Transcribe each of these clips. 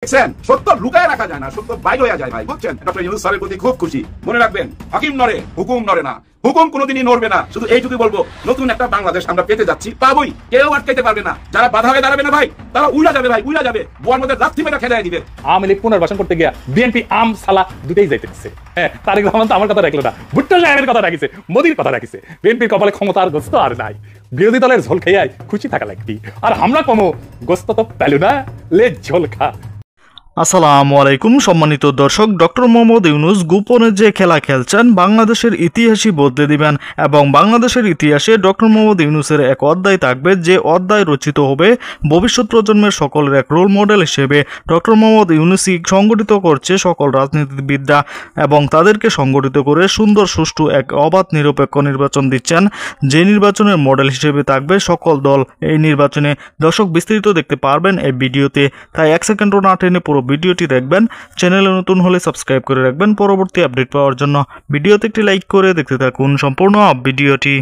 দেখছেন, সত্য লুকায় রাখা যায় না, সত্য বাইরে হয়ে যায় ভাই, বুঝছেন? ডক্টর ইউনূস স্যারের প্রতি খুব খুশি। মনে রাখবেন, হাকিম নড়ে, হুকুম নড়ে না। হুকুম কোনোদিনই নড়বে না। শুধু এইটুকু বলবো, নতুন একটা বাংলাদেশ আমরা পেতে যাচ্ছি, পাবোই, কেউ আটকাইতে পারবে না। যারা বাধা হয়ে দাঁড়াবে না ভাই, তারা উড়া যাবে ভাই, উড়া যাবে, বুয়ার মধ্যে লাথি মেরে খেদায় দিবে। আওয়ামী লীগ পুনর্বাসন করতে গিয়া বিএনপি আম সালা দুটেই যাইতেছে। হ্যাঁ, তারেক রহমান তো আমার কথা রাখলো না, ভুট্টো সাহেবের কথা রাখিছে, মোদির কথা রাখিছে। বিএনপির কপালে ক্ষমতার গোস্ত আর নাই, বিরোধী দলের ঝোল খেয়ে খুশি থাকা লাগবি। আর আমরা কমো গোস্ত তো পেলু না, লে ঝোল খা। আসসালামু আলাইকুম সম্মানিত দর্শক, ডক্টর মোহাম্মদ ইউনূস গোপনে যে খেলা খেলছেন বাংলাদেশের ইতিহাসই বদলে দিবেন এবং বাংলাদেশের ইতিহাসে ডক্টর মোহাম্মদ ইউনূসের এক অধ্যায় থাকবে, যে অধ্যায় রচিত হবে ভবিষ্যৎ প্রজন্মের সকলের এক রোল মডেল হিসেবে। ডক্টর মোহাম্মদ ইউনূসই সংগঠিত করছে সকল রাজনীতিবিদরা এবং তাদেরকে সংগঠিত করে সুন্দর সুষ্ঠু এক অবাধ নিরপেক্ষ নির্বাচন দিচ্ছেন, যে নির্বাচনের মডেল হিসেবে থাকবে সকল দল এই নির্বাচনে। দর্শক, বিস্তারিত দেখতে পারবেন এই ভিডিওতে, তাই এক সেকেন্ডও না টেনে পুরো ভিডিওটি দেখবেন। চ্যানেলে নতুন হলে সাবস্ক্রাইব করে রাখবেন পরবর্তী আপডেট পাওয়ার জন্য। ভিডিওতে একটি লাইক করে দেখতে থাকুন সম্পূর্ণ ভিডিওটি।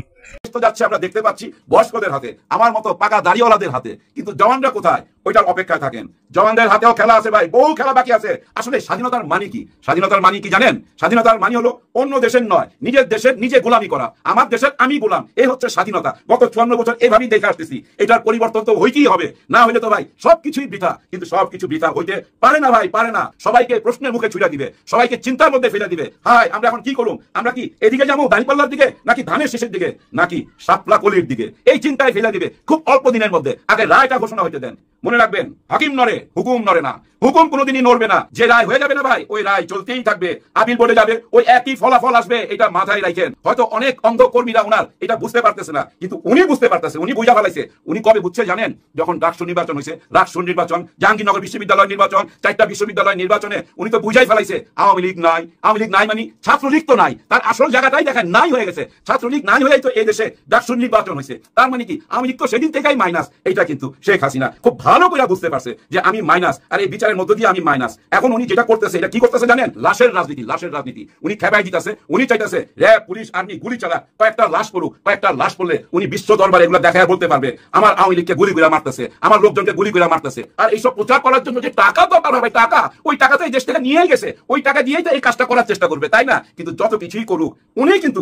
যাচ্ছে আমরা দেখতে পাচ্ছি বয়স্কদের হাতে, আমার মতো পাকা দাড়িওয়ালাদের হাতে, কিন্তু জওয়ানরা কোথায়? ওইটার অপেক্ষায় থাকেন। জওয়ানদের হাতেও খেলা আছে ভাই, বহু খেলা বাকি আছে। আসলে স্বাধীনতার মানে কি? স্বাধীনতার মানে কি জানেন? স্বাধীনতার মানে হলো অন্য দেশের নয়, নিজের দেশের নিজে গোলামি করা। আমার দেশের আমি গোলাম, এই হচ্ছে স্বাধীনতা। গত 54 বছর এইভাবেই দেখে আসতেছি। এটার পরিবর্তন তো হইতেই হবে, না হইলে তো ভাই সবকিছুই বৃথা। কিন্তু সবকিছু বৃথা হইতে পারে না ভাই, পারে না। সবাইকে প্রশ্নের মুখে ছুড়ে দিবে, সবাইকে চিন্তার মধ্যে ফেলে দিবে। হাই, আমরা এখন কি করুম? আমরা কি এদিকে যাবো দাঁড়িপাল্লার দিকে, নাকি ধানের শেষের দিকে, নাকি শাপলা কলির দিকে? এই চিন্তায় ফেলে দিবে খুব অল্প দিনের মধ্যে। আগে রায়টা ঘোষণা হইতে দেন। মনে রাখবেন, হাকিম নড়ে, হুকুম নড়ে না। হুকুম কোনোদিনই নড়বে না। যে রায় হয়ে যাবে না ভাই, ওই রায় চলতেই থাকবে, আপিল বোর্ডে যাবে, ওই একই ফলাফল আসবে। এটা মাথায় রাখেন। হয়তো অনেক অন্ধ কর্মীরা ওনার এটা বুঝতে পারতেছে না, কিন্তু উনি বুঝতে পারতেছে, উনি বুঝা ফেলাইছে। উনি কবে বুঝছে জানেন? যখন ডাকসু নির্বাচন হয়েছে, ডাকসু নির্বাচন, জাহাঙ্গীরনগর বিশ্ববিদ্যালয় নির্বাচন, 4টা বিশ্ববিদ্যালয় নির্বাচনে উনি তো বুঝাই ফেলাইছে আওয়ামী লীগ নাই। আওয়ামী লীগ নাই মানে ছাত্রলীগ তো নাই, তার আসল জায়গাটাই দেখেন নাই হয়ে গেছে। ছাত্রলীগ নাই হয়েই তো এই দেশে ডাকসু নির্বাচন হয়েছে। তার মানে কি? আওয়ামী লীগ তো সেদিন থেকেই মাইনাস। এইটা কিন্তু শেখ হাসিনা খুব ভালো করে বুঝতে পারছে যে আমি মাইনাস, আর এই বিচারের মধ্য দিয়ে আমি মাইনাস। এখন উনি যেটা করতেছে, এটা কি করতেছে জানেন? লাশের রাজনীতি, লাশের রাজনীতি। উনি খেপাই দিতেছে। উনি চাইতেছে র্যাব, পুলিশ, আর্মি গুলি চালা, কয়েকটা লাশ পড়ুক, কয়েকটা লাশ পড়লে উনি বিশ্ব দরবারে এগুলো দেখায় বলতে পারবে আমার আওয়ামী লীগকে গুলি করে মারতেছে, আমার লোকজনকে গুলি করে মারতেছে। আর এইসব প্রচার করার জন্য যে টাকা দরকার হবে, টাকা, ওই টাকা তো এই দেশ থেকে নিয়েই গেছে। ওই টাকা দিয়েই তো এই কাজটা করার চেষ্টা করবে, তাই না? কিন্তু যত কিছুই করুক, উনি কিন্তু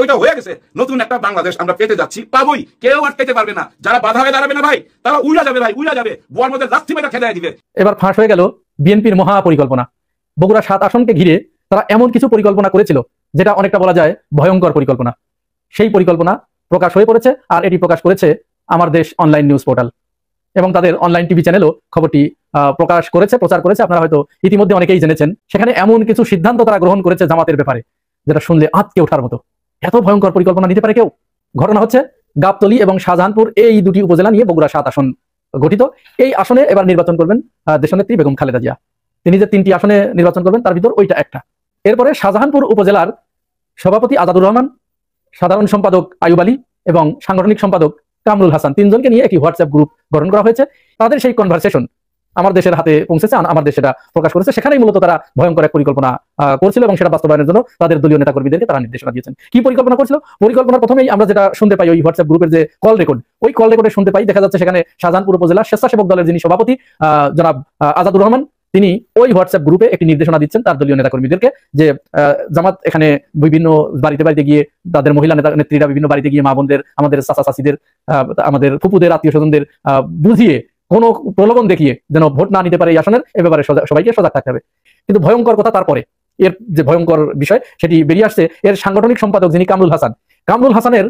ওইটা হয়ে গেছে। নতুন একটা বাংলাদেশ আমরা পেতে যাচ্ছি, পাবোই, কেউ আটকাইতে পারবে না। যারা বাধা হয়ে দাঁড়াবে না ভাই, তারা উড়া যাবে ভাই, উড়া যাবে, বুয়ার মধ্যে লাথি মেরে খেদায় দিবে। এবার ফাঁস হয়ে গেল বিএনপির মহা পরিকল্পনা। বগুড়া 7 আসনকে ঘিরে তারা এমন কিছু পরিকল্পনা করেছিল যেটা অনেকটা বলা যায় ভয়ঙ্কর পরিকল্পনা। সেই পরিকল্পনা প্রকাশ হয়ে পড়েছে, আর এটি প্রকাশ করেছে আমার দেশ অনলাইন নিউজ পোর্টাল এবং তাদের অনলাইন টিভি চ্যানেলও খবরটি প্রকাশ করেছে, প্রচার করেছে। আপনারা হয়তো ইতিমধ্যে অনেকেই জেনেছেন। সেখানে এমন কিছু সিদ্ধান্ত তারা গ্রহণ করেছে জামাতের ব্যাপারে, যেটা শুনলে আঁতকে ওঠার মতো। এত ভয়ঙ্কর পরিকল্পনা নিতে পারে কেউ? ঘটনা হচ্ছে গাবতলী এবং শাহজাহানপুর, এই দুটি উপজেলা নিয়ে বগুড়া 7 আসন গঠিত। এই আসনে এবার নির্বাচন করবেন দেশনেত্রী বেগম খালেদা জিয়া। তিনি যে 3টি আসনে নির্বাচন করবেন, তার ভিতর ওইটা একটা। এরপরে শাহজাহানপুর উপজেলার সভাপতি আজাদুর রহমান, সাধারণ সম্পাদক আয়ুব আলী এবং সাংগঠনিক সম্পাদক কামরুল হাসান, 3 জনকে নিয়ে একটি হোয়াটসঅ্যাপ গ্রুপ গঠন করা হয়েছে। তাদের সেই কনভারসেশন আমার দেশের হাতে পৌঁছেছে, আমার দেশ সেটা প্রকাশ করেছে। সেখানেই মূলত তারা ভয়ঙ্কর এক পরিকল্পনা করছিল এবং সেটা বাস্তবায়নের জন্য তাদের দলীয় নেতাকর্মীদেরকে তারা নির্দেশনা দিয়েছেন। কি পরিকল্পনা করছিল? পরিকল্পনার প্রথমেই আমরা যেটা শুনতে পাই ওই হোয়াটসঅ্যাপ গ্রুপের যে কল রেকর্ড, ওই কল রেকর্ডে শুনতে পাই, দেখা যাচ্ছে সেখানে শাহজাহানপুর উপজেলা স্বেচ্ছাসেবক দলের যিনি সভাপতি জনাব আজাদুর রহমান, তিনি ওই হোয়াটসঅ্যাপ গ্রুপে একটি নির্দেশনা দিচ্ছেন তার দলীয় নেতাকর্মীদেরকে যে জামাত এখানে বিভিন্ন বাড়িতে বাড়িতে গিয়ে, তাদের মহিলা নেত্রীরা বিভিন্ন বাড়িতে গিয়ে মা বোনদের, আমাদের চাচা চাচিদের, আমাদের ফুপুদের, আত্মীয় স্বজনদের বুঝিয়ে, কোনো প্রলোভন দেখিয়ে যেন ভোট না নিতে পারে এই আসনের, এ ব্যাপারে সবাইকে সজাগ থাকতে হবে। কিন্তু ভয়ঙ্কর কথা তারপরে, এর যে ভয়ঙ্কর বিষয় সেটি বেরিয়ে আসছে। এর সাংগঠনিক সম্পাদক যিনি কামরুল হাসান, কামরুল হাসানের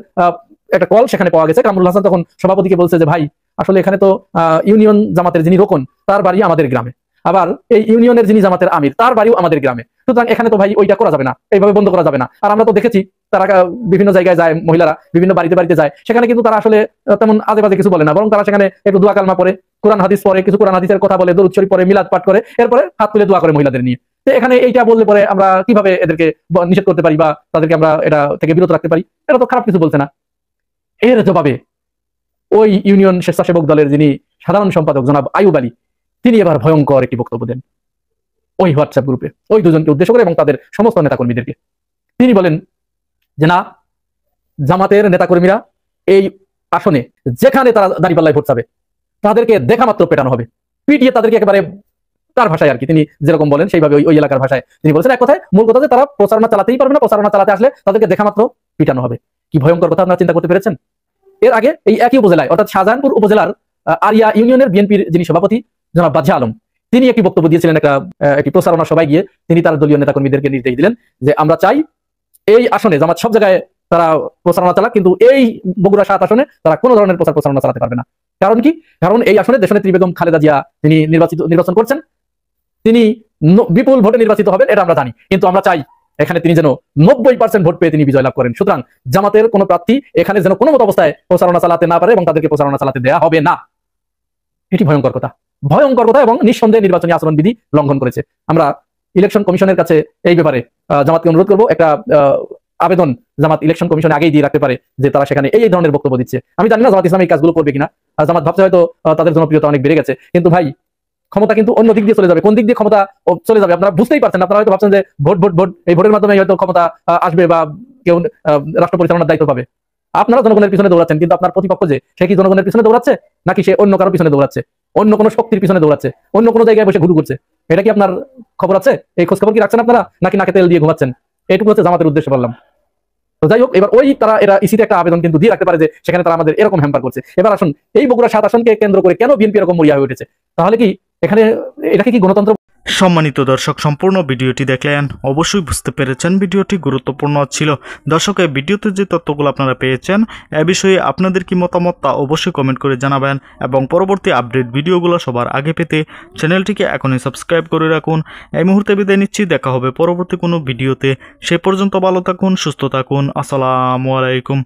একটা কল সেখানে পাওয়া গেছে। কামরুল হাসান তখন সভাপতিকে বলছে যে ভাই, আসলে এখানে তো ইউনিয়ন জামাতের যিনি রোকন, তার বাড়ি আমাদের গ্রামে, আবার এই ইউনিয়নের যিনি জামাতের আমির, তার বাড়িও আমাদের গ্রামে। সুতরাং এখানে তো ভাই ওইটা করা যাবে না, এইভাবে বন্ধ করা যাবে না। আর আমরা তো দেখেছি তারা বিভিন্ন জায়গায় যায়, মহিলারা বিভিন্ন বাড়িতে বাড়িতে যায়, সেখানে কিন্তু তারা আসলে তেমন আজে বাজে কিছু বলে না, বরং তারা সেখানে একটু দোয়া কালমা পড়ে, কোরআন হাদিস পড়ে, কিছু কোরআন হাদিসের কথা বলে, দরুদ শরীফ পড়ে, মিলাদ পাঠ করে, এরপরে হাত তুলে দোয়া করে মহিলাদের নিয়ে। তো এখানে এইটা বললে পরে আমরা কিভাবে এদেরকে নিষেধ করতে পারি বা তাদেরকে আমরা এটা থেকে বিরত রাখতে পারি? এটা তো খারাপ কিছু বলছে না। এর জবাবে ওই ইউনিয়ন স্বেচ্ছাসেবক দলের যিনি সাধারণ সম্পাদক জনাব আয়ুব আলী, তিনি এবার ভয়ঙ্কর একটি বক্তব্য দেন ওই হোয়াটসঅ্যাপ গ্রুপে, ওই দুজনকে উদ্দেশ্য করে এবং তাদের সমস্ত নেতাকর্মীদেরকে। তিনি বলেন যে না, জামাতের নেতাকর্মীরা এই আসনে যেখানে তারা দাঁড়িপাল্লায় ভোট চাবে, তাদেরকে দেখা মাত্র পেটানো হবে, পিটিয়ে তাদেরকে একেবারে তার ভাষায় আর কি তিনি যেরকম বলেন সেইভাবে ওই এলাকার ভাষায় তিনি বলেছেন। এক কথায় মূল কথা যে তারা প্রচারণা চালাতেই পারবে না, প্রচারণা চালাতে আসলে তাদেরকে দেখা মাত্র পিটানো হবে। কি ভয়ঙ্কর কথা আপনারা চিন্তা করতে পেরেছেন? এর আগে এই একই উপজেলায় অর্থাৎ শাহজাহানপুর উপজেলার আরিয়া ইউনিয়নের বিএনপির যিনি সভাপতি জনাব বাদশা আলম, তিনি একটি বক্তব্য দিয়েছিলেন একটি প্রচারণা সভায় গিয়ে। তিনি তার দলীয় নেতাকর্মীদেরকে নির্দেশ দিলেন যে আমরা চাই এই আসনে জামাত সব জায়গায় তারা প্রচারণা চালাক, কিন্তু এই বগুড়া 7 আসনে তারা কোনো ধরনের প্রচারণা চালাতে পারবে না। কারণ কি? কারণ এই আসনে দেশনেত্রী বেগম খালেদা জিয়া তিনি নির্বাচন করছেন, তিনি বিপুল ভোটে নির্বাচিত হবেন, এটা আমরা জানি। কিন্তু আমরা চাই এখানে তিনি যেন 90% ভোট পেয়ে তিনি বিজয় লাভ করেন। সুতরাং জামাতের কোনো প্রার্থী এখানে যেন কোনো মত অবস্থায় প্রচারণা চালাতে না পারে এবং তাদেরকে প্রচারণা চালাতে দেওয়া হবে না। এটি ভয়ঙ্কর কথা, ভয়ঙ্কর কথা এবং নিঃসন্দেহে নির্বাচনী আচরণবিধি লঙ্ঘন করেছে। আমরা ইলেকশন কমিশনের কাছে এই ব্যাপারে জামাতকে অনুরোধ করবো, একটা আবেদন জামাত ইলেকশন কমিশনে আগেই দিয়ে রাখতে পারে যে তারা সেখানে এই ধরনের বক্তব্য দিচ্ছে। আমি জানি না জামাত ইসলাম এই কাজগুলো করবে কিনা, জামাত ভাবছে হয়তো তাদের জনপ্রিয়তা অনেক বেড়ে গেছে, কিন্তু ভাই ক্ষমতা কিন্তু অন্য দিক দিয়ে চলে যাবে। কোন দিক দিয়ে ক্ষমতা চলে যাবে আপনারা বুঝতেই পারছেন। আপনারা হয়তো ভাবছেন যে ভোট ভোট ভোট, এই ভোটের মাধ্যমে হয়তো ক্ষমতা আসবে বা কেউ রাষ্ট্র পরিচালনার দায়িত্ব পাবে। আপনারা জনগণের পিছনে দৌড়াচ্ছেন, কিন্তু আপনার প্রতিপক্ষ যে সে কি জনগণের পিছনে দৌড়াচ্ছে নাকি সে অন্য কারোর পিছনে দৌড়াচ্ছে, অন্য কোনো শক্তির পিছনে দৌড়াচ্ছে, অন্য কোনো জায়গায় বসে ঘুরু করছে? এটা কি আপনার খবর আছে? এই খোঁজ খবর কি রাখছেন আপনারা, নাকি নাকে তেল দিয়ে ঘুমাচ্ছেন? এইটুকু হচ্ছে জামাতের উদ্দেশ্যে বললাম। তো যাই হোক, এবার এরা ইসিতে একটা আবেদন কিন্তু দিয়ে রাখতে পারে যে সেখানে তারা আমাদের এরকম হ্যাম্পার করছে। এবার আসুন, এই বগুড়া 7 আসনকে কেন্দ্র করে কেন বিএনপি এরকম মরিয়া হয়ে উঠেছে? তাহলে কি এটাকে কি গণতন্ত্র? সম্মানিত দর্শক, সম্পূর্ণ ভিডিওটি দেখলেন, অবশ্যই বুঝতে পেরেছেন ভিডিওটি গুরুত্বপূর্ণ ছিল। দর্শক, এই ভিডিওতে যে তথ্যগুলো আপনারা পেয়েছেন এ বিষয়ে আপনাদের কি মতামত তা অবশ্যই কমেন্ট করে জানাবেন, এবং পরবর্তী আপডেট ভিডিওগুলো সবার আগে পেতে চ্যানেলটিকে এখনই সাবস্ক্রাইব করে রাখুন। এই মুহূর্তে বিদায় নিচ্ছি, দেখা হবে পরবর্তী কোনো ভিডিওতে। সে পর্যন্ত ভালো থাকুন, সুস্থ থাকুন। আসসালামু আলাইকুম।